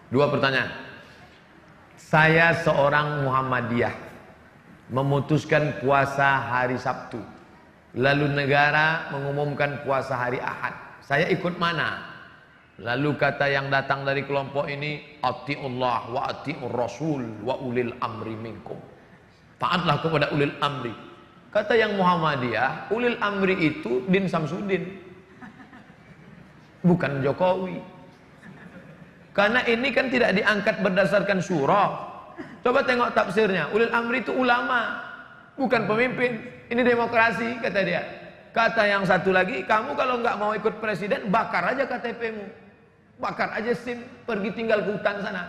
Dua pertanyaan. Saya seorang Muhammadiyah, memutuskan puasa hari Sabtu, lalu negara mengumumkan puasa hari Ahad. Saya ikut mana? Lalu kata yang datang dari kelompok ini, atiullah wa atiur rasul wa ulil amri minkum. Taatlah kepada ulil amri. Kata yang Muhammadiyah, ulil amri itu Din Samsudin, bukan Jokowi. Karena ini kan tidak diangkat berdasarkan surah. Coba tengok tafsirnya. Ulil amri itu ulama, bukan pemimpin. Ini demokrasi, kata dia. Kata yang satu lagi, kamu kalau nggak mau ikut presiden, bakar aja KTP-mu, bakar aja SIM, pergi tinggal ke hutan sana.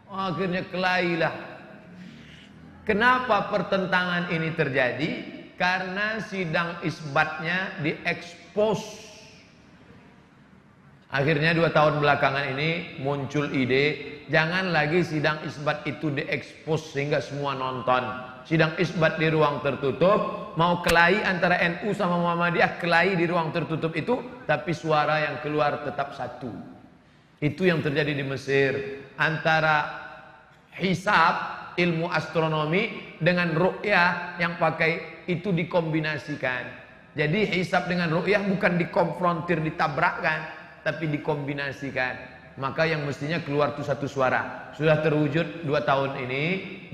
Akhirnya kelailah. Kenapa pertentangan ini terjadi? Karena sidang isbatnya diekspos. Akhirnya 2 tahun belakangan ini muncul ide, jangan lagi sidang isbat itu diekspos sehingga semua nonton. Sidang isbat di ruang tertutup, mau kelahi antara NU sama Muhammadiyah, kelahi di ruang tertutup itu, tapi suara yang keluar tetap satu. Itu yang terjadi di Mesir. Antara hisab, ilmu astronomi, dengan ru'yah yang pakai itu dikombinasikan. Jadi hisab dengan ru'yah bukan dikonfrontir, ditabrakkan, tapi dikombinasikan. Maka yang mestinya keluar itu satu suara. Sudah terwujud 2 tahun ini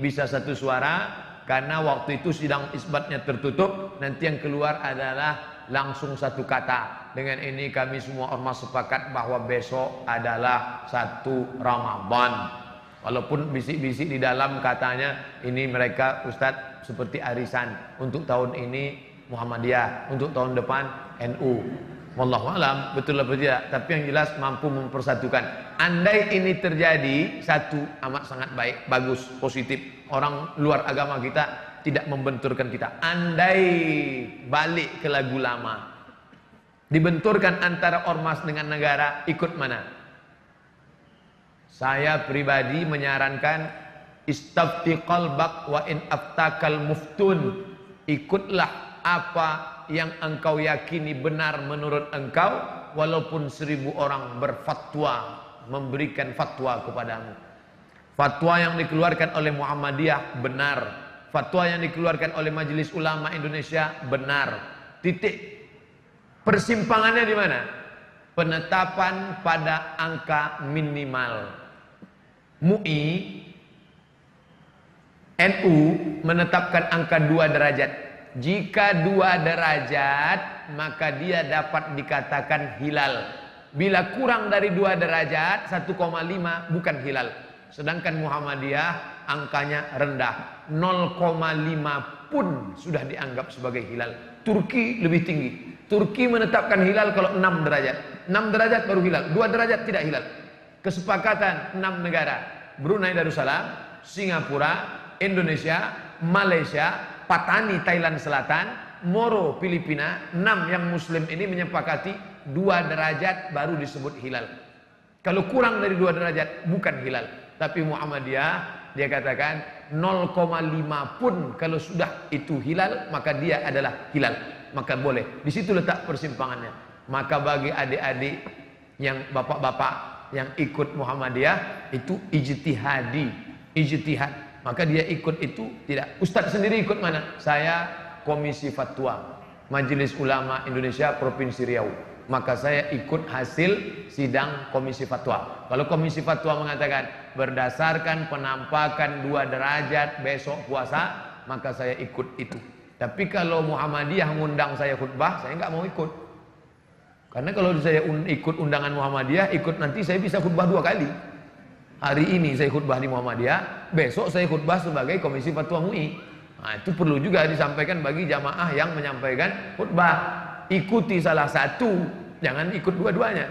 bisa satu suara. Karena waktu itu sidang isbatnya tertutup, nanti yang keluar adalah langsung satu kata. Dengan ini kami semua ormas sepakat bahwa besok adalah 1 Ramadan. Walaupun bisik-bisik di dalam katanya ini mereka Ustadz seperti arisan, untuk tahun ini Muhammadiyah, untuk tahun depan NU. Wallahu alam betul atau tidak, tapi yang jelas mampu mempersatukan. Andai ini terjadi, satu amat sangat baik, bagus, positif. Orang luar agama kita tidak membenturkan kita. Andai balik ke lagu lama, dibenturkan antara ormas dengan negara, ikut mana? Saya pribadi menyarankan istafti qalbak wa in aftakal muftun. Ikutlah apa yang engkau yakini benar menurut engkau, walaupun 1000 orang berfatwa, memberikan fatwa kepadamu. Fatwa yang dikeluarkan oleh Muhammadiyah benar, fatwa yang dikeluarkan oleh Majelis Ulama Indonesia benar. Titik persimpangannya di mana? Penetapan pada angka minimal. MUI, NU menetapkan angka 2 derajat. Jika 2 derajat, maka dia dapat dikatakan hilal. Bila kurang dari 2 derajat, 1,5 bukan hilal. Sedangkan Muhammadiyah angkanya rendah, 0,5 pun sudah dianggap sebagai hilal. Turki lebih tinggi. Turki menetapkan hilal kalau 6 derajat. 6 derajat baru hilal, 2 derajat tidak hilal. Kesepakatan 6 negara, Brunei Darussalam, Singapura, Indonesia, Malaysia, Patani Thailand Selatan, Moro Filipina, 6 yang muslim ini menyepakati 2 derajat baru disebut hilal. Kalau kurang dari 2 derajat bukan hilal. Tapi Muhammadiyah dia katakan 0,5 pun kalau sudah itu hilal, maka dia adalah hilal, maka boleh. Di situ letak persimpangannya. Maka bagi adik-adik yang bapak-bapak yang ikut Muhammadiyah itu ijtihadi, ijtihad. Maka dia ikut itu tidak. Ustadz sendiri ikut mana? Saya Komisi Fatwa Majelis Ulama Indonesia Provinsi Riau. Maka saya ikut hasil sidang Komisi Fatwa. Kalau Komisi Fatwa mengatakan berdasarkan penampakan 2 derajat besok puasa, maka saya ikut itu. Tapi kalau Muhammadiyah ngundang saya khutbah, saya nggak mau ikut. Karena kalau saya ikut undangan Muhammadiyah, ikut nanti saya bisa khutbah 2 kali. Hari ini saya khutbah di Muhammadiyah, besok saya khutbah sebagai Komisi Fatwa MUI. Nah, itu perlu juga disampaikan bagi jamaah yang menyampaikan khutbah. Ikuti salah satu, jangan ikut dua-duanya.